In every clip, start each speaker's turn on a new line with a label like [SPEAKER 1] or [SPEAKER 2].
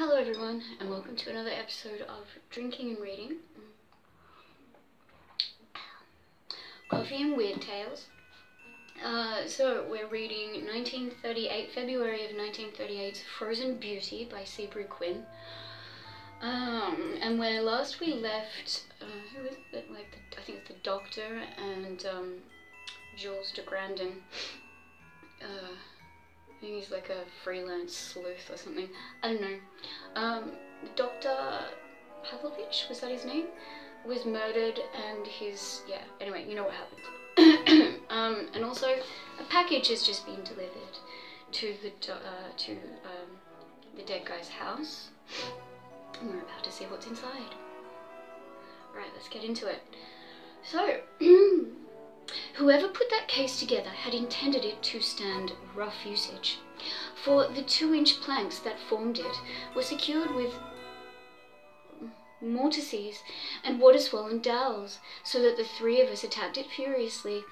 [SPEAKER 1] Hello everyone, and welcome to another episode of Drinking and Reading. Coffee and Weird Tales. So we're reading February of 1938's Frozen Beauty by Seabury Quinn. And where last we left, who is it? I think it's the Doctor and Jules de Grandin. I think he's like a freelance sleuth or something. I don't know. Dr. Pavlovich, was that his name? Was murdered, and anyway, you know what happened. And also, a package has just been delivered to the dead guy's house. And we're about to see what's inside. Right, let's get into it. So, whoever put that case together had intended it to stand rough usage, for the 2-inch planks that formed it were secured with mortices and water-swollen dowels, so that the three of us attacked it furiously.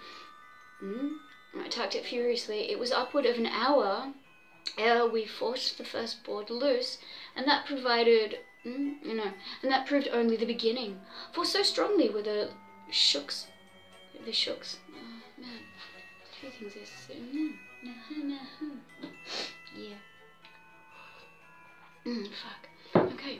[SPEAKER 1] It was upward of an hour ere we forced the first board loose, and that proved only the beginning, for so strongly were the shooks. Oh, man, a few things yeah. Fuck. Okay.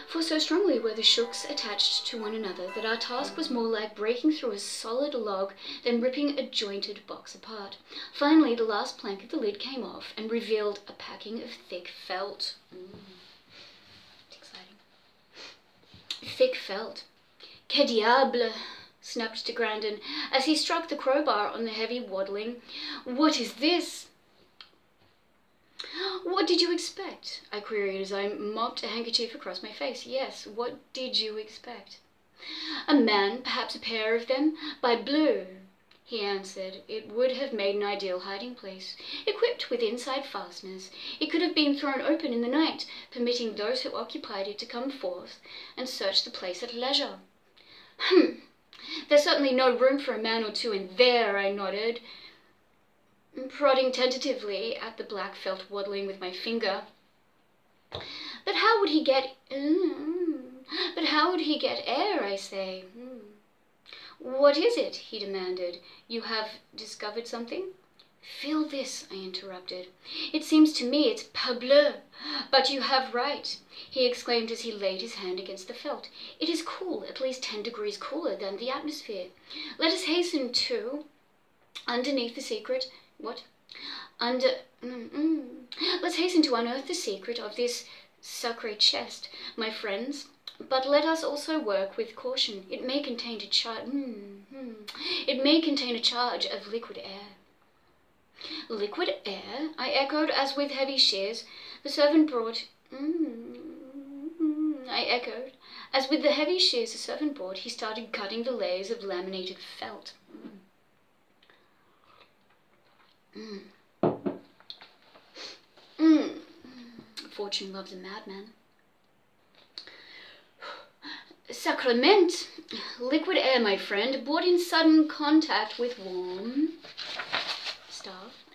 [SPEAKER 1] For so strongly were the shooks attached to one another that our task was more like breaking through a solid log than ripping a jointed box apart. Finally, the last plank of the lid came off and revealed a packing of thick felt. It's exciting. Thick felt. Que diable! Snapped de Grandin as he struck the crowbar on the heavy waddling. What is this? What did you expect? I queried as I mopped a handkerchief across my face. Yes, what did you expect? A man, perhaps a pair of them, by bleu, he answered. It would have made an ideal hiding place. Equipped with inside fasteners, it could have been thrown open in the night, permitting those who occupied it to come forth and search the place at leisure. There's certainly no room for a man or two in there, I nodded, prodding tentatively at the black felt waddling with my finger. But how would he get air, I say? What is it? He demanded. You have discovered something? Feel this, I interrupted. It seems to me it's parbleu. But you have right, he exclaimed as he laid his hand against the felt. It is cool, at least 10 degrees cooler than the atmosphere. Let us hasten to, underneath the secret, let's hasten to unearth the secret of this sacré chest, my friends. But let us also work with caution. It may contain a charge of liquid air. Liquid air? I echoed, as with heavy shears the servant brought. As with the heavy shears the servant brought, he started cutting the layers of laminated felt. Fortune loves a madman. Sacrament! Liquid air, my friend, brought in sudden contact with warm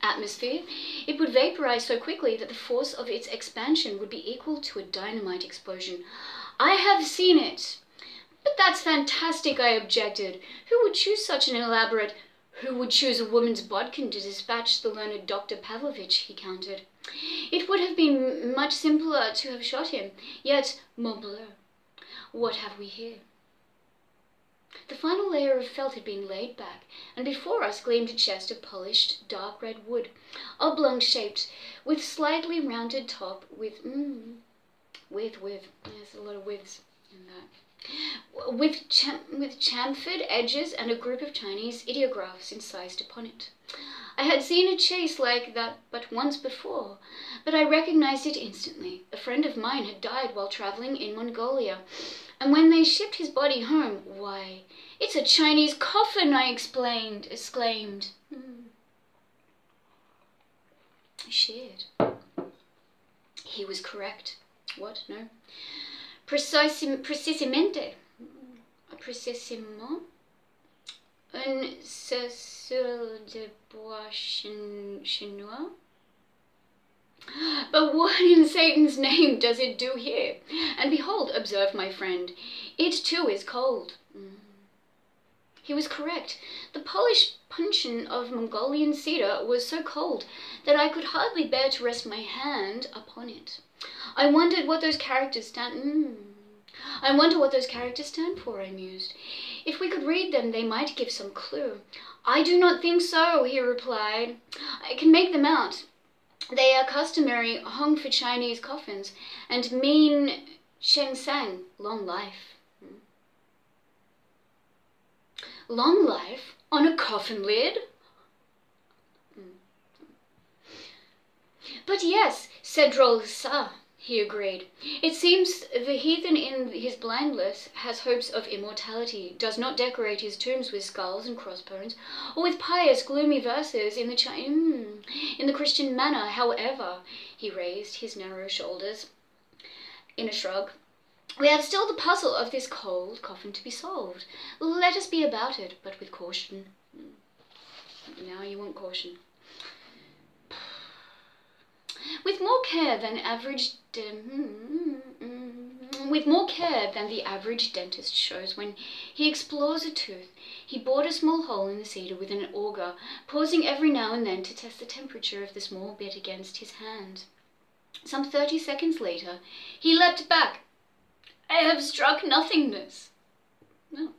[SPEAKER 1] atmosphere. It would vaporize so quickly that the force of its expansion would be equal to a dynamite explosion. I have seen it. But that's fantastic, I objected. Who would choose a woman's bodkin to dispatch the learned Dr. Pavlovich, he countered. It would have been much simpler to have shot him. Yet, morbleu, what have we here? The final layer of felt had been laid back, and before us gleamed a chest of polished, dark red wood, oblong-shaped, with slightly rounded top, with there's a lot of withs in that, with chamfered edges and a group of Chinese ideographs incised upon it. I had seen a chase like that but once before, but I recognized it instantly. A friend of mine had died while traveling in Mongolia, and when they shipped his body home, why, it's a Chinese coffin, I exclaimed. I sheared. He was correct. What? No. Precisamente. Precisement? Un Cecil de Bois Chinois? But what in Satan's name does it do here? And behold, observed my friend, it too is cold. He was correct. The polished puncheon of Mongolian cedar was so cold that I could hardly bear to rest my hand upon it. I wondered what those characters stand for, I mused. If we could read them, they might give some clue. I do not think so, he replied. I can make them out. They are customary hung for Chinese coffins and mean Sheng Sang, long life. Long life on a coffin lid? But yes, said Droll Sa, he agreed. It seems the heathen in his blindness has hopes of immortality, does not decorate his tombs with skulls and crossbones, or with pious, gloomy verses in the Christian manner. However, he raised his narrow shoulders in a shrug. We have still the puzzle of this cold coffin to be solved. Let us be about it, but with caution. Now you want caution. With more care than the average dentist shows when he explores a tooth, he bored a small hole in the cedar with an auger, pausing every now and then to test the temperature of the small bit against his hand. Some 30 seconds later, he leapt back. I have struck nothingness. No.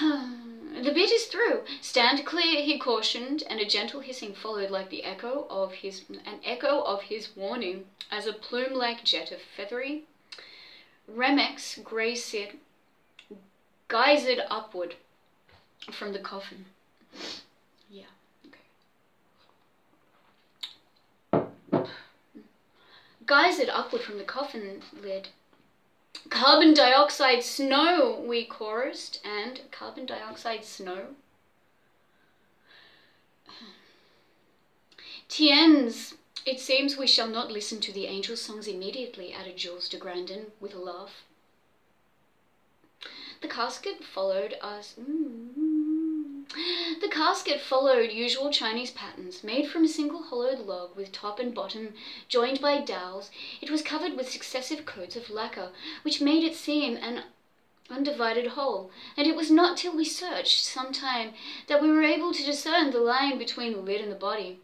[SPEAKER 1] The bit is through. Stand clear, he cautioned, and a gentle hissing followed like an echo of his warning, as a plume-like jet of feathery Remex grey soot geysered upward from the coffin. Yeah, okay. Geysered upward from the coffin lid. Carbon dioxide snow, we chorused, and carbon dioxide snow. Tiens, it seems we shall not listen to the angel songs immediately, added Jules de Grandin with a laugh. The casket followed usual Chinese patterns, made from a single hollowed log with top and bottom joined by dowels. It was covered with successive coats of lacquer, which made it seem an undivided whole, and it was not till we searched some time that we were able to discern the line between the lid and the body.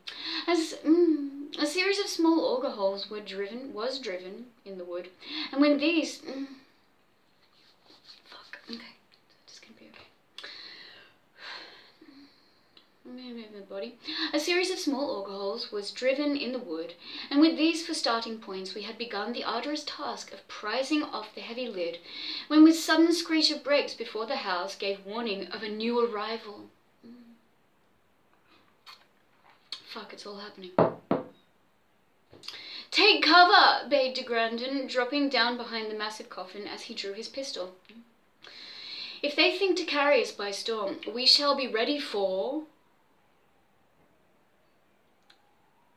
[SPEAKER 1] As a series of small auger holes was driven in the wood, and when these A series of small auger holes was driven in the wood, and with these for starting points we had begun the arduous task of prizing off the heavy lid, when with sudden screech of brakes before the house gave warning of a new arrival. Fuck, it's all happening. Take cover, bade de Grandin, dropping down behind the massive coffin as he drew his pistol. If they think to carry us by storm, we shall be ready for...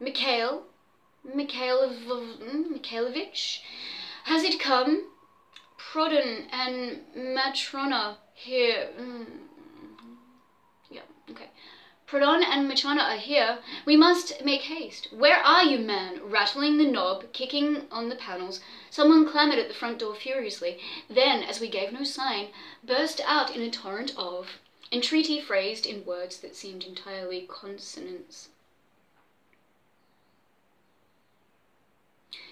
[SPEAKER 1] Mikhailovich, has it come? Prodon and Matrona here. Yeah, okay. Prodon and Matrona are here. We must make haste. Where are you, man? Rattling the knob, kicking on the panels, someone clamoured at the front door furiously. Then, as we gave no sign, burst out in a torrent of entreaty phrased in words that seemed entirely consonants.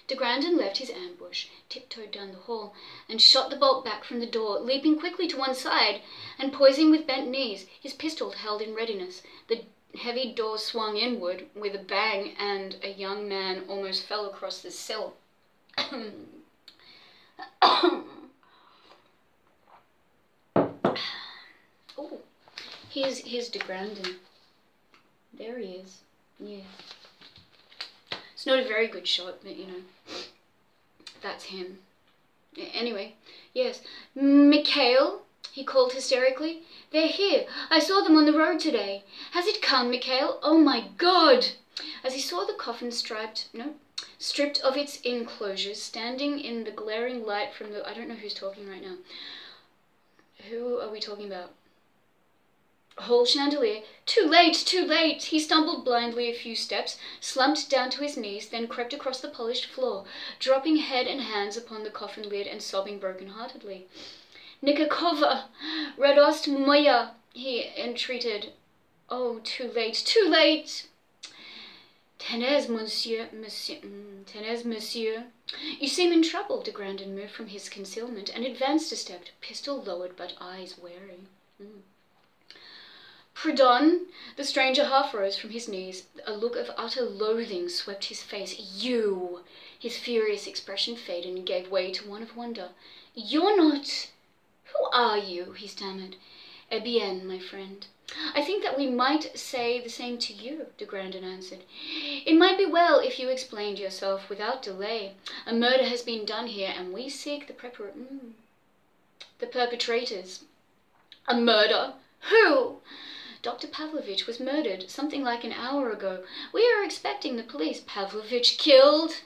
[SPEAKER 1] De Grandin left his ambush, tiptoed down the hall, and shot the bolt back from the door, leaping quickly to one side, and poising with bent knees, his pistol held in readiness. The heavy door swung inward with a bang, and a young man almost fell across the sill. Oh, here's de Grandin. There he is. Yeah. It's not a very good shot, but you know, that's him. Anyway, yes. Mikhail, he called hysterically. They're here. I saw them on the road today. Has it come, Mikhail? Oh my God! As he saw the coffin stripped of its enclosures, standing in the glaring light from the... I don't know who's talking right now. Who are we talking about? Whole chandelier. Too late, too late! He stumbled blindly a few steps, slumped down to his knees, then crept across the polished floor, dropping head and hands upon the coffin lid and sobbing broken-heartedly. Nikakova! Radost moya! He entreated. Oh, too late, too late! Tenez, monsieur, tenez, monsieur. You seem in trouble. De Grandin moved from his concealment and advanced a step, pistol lowered but eyes wary. Pardon? The stranger half rose from his knees. A look of utter loathing swept his face. You! His furious expression faded and gave way to one of wonder. You're not... Who are you? He stammered. Eh bien, my friend. I think that we might say the same to you, de Grandin answered. It might be well if you explained yourself without delay. A murder has been done here, and we seek the perpetrators. A murder? Who? Dr. Pavlovich was murdered something like an hour ago. We are expecting the police. Pavlovich killed?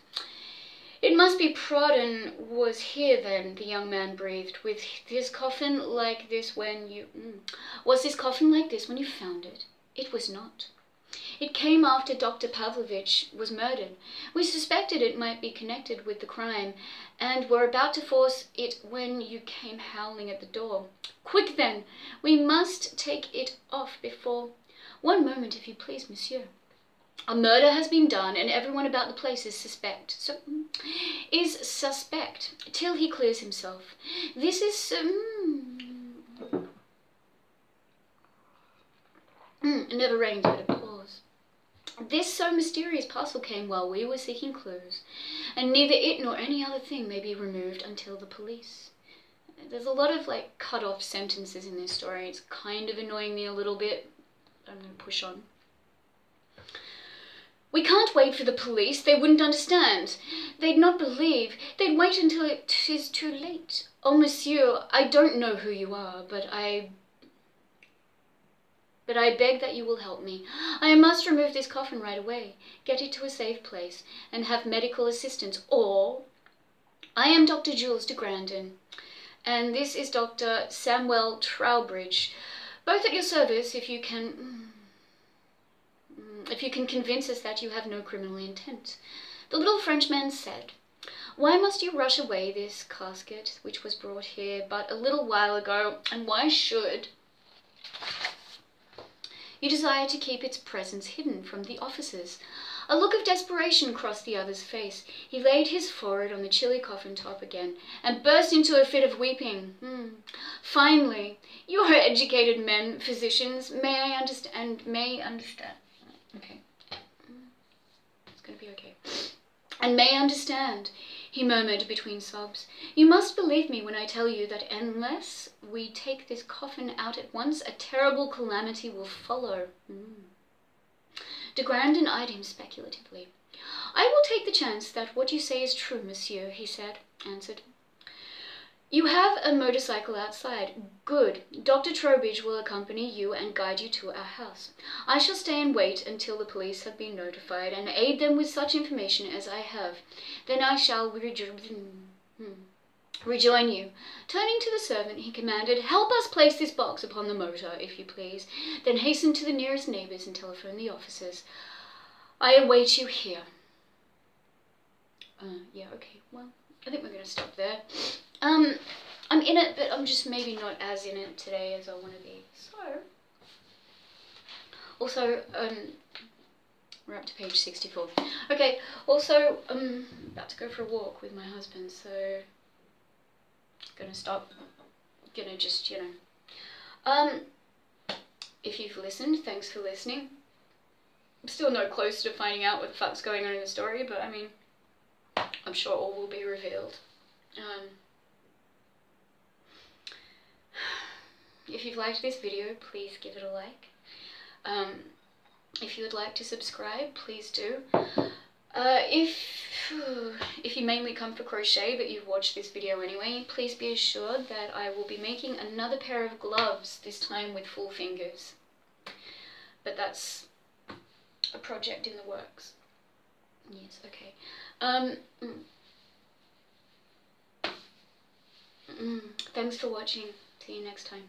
[SPEAKER 1] It must be Proudhon was here then, the young man breathed. With this coffin like this when you... Was this coffin like this when you found it? It was not. It came after Dr. Pavlovich was murdered. We suspected it might be connected with the crime, and were about to force it when you came howling at the door. Quick then! We must take it off before... One moment, if you please, monsieur. A murder has been done, and everyone about the place is suspect. Till he clears himself. This is... never rained at a pause. This so mysterious parcel came while we were seeking clues, and neither it nor any other thing may be removed until the police. There's a lot of, cut-off sentences in this story. It's kind of annoying me a little bit. I'm going to push on. We can't wait for the police. They wouldn't understand. They'd not believe. They'd wait until it is too late. Oh, monsieur, I don't know who you are, but I beg that you will help me. I must remove this coffin right away, get it to a safe place, and have medical assistance, or... I am Dr. Jules de Grandin, and this is Dr. Samuel Trowbridge, both at your service if you can convince us that you have no criminal intent. The little Frenchman said, Why must you rush away this casket which was brought here but a little while ago, and why should you desire to keep its presence hidden from the officers? A look of desperation crossed the other's face. He laid his forehead on the chilly coffin top again and burst into a fit of weeping. Finally, you are educated men, physicians, may understand. Okay. It's going to be okay. And may understand, he murmured between sobs. You must believe me when I tell you that unless we take this coffin out at once, a terrible calamity will follow. De Grandin eyed him speculatively. I will take the chance that what you say is true, monsieur, he answered. You have a motorcycle outside. Good. Dr. Trowbridge will accompany you and guide you to our house. I shall stay and wait until the police have been notified and aid them with such information as I have. Then I shall rejoin you. Turning to the servant, he commanded, Help us place this box upon the motor, if you please. Then hasten to the nearest neighbours and telephone the officers. I await you here. Yeah, okay, well, I think we're going to stop there. I'm in it, but I'm just maybe not as in it today as I want to be. So, also, we're up to page 64. Okay, also, I'm about to go for a walk with my husband, so gonna stop, gonna just, if you've listened, thanks for listening. I'm still no closer to finding out what the fuck's going on in the story, but I mean, I'm sure all will be revealed. If you've liked this video, please give it a like. If you would like to subscribe, please do. If you mainly come for crochet but you've watched this video anyway, please be assured that I will be making another pair of gloves, this time with full fingers. But that's a project in the works. Yes, okay. Thanks for watching. See you next time.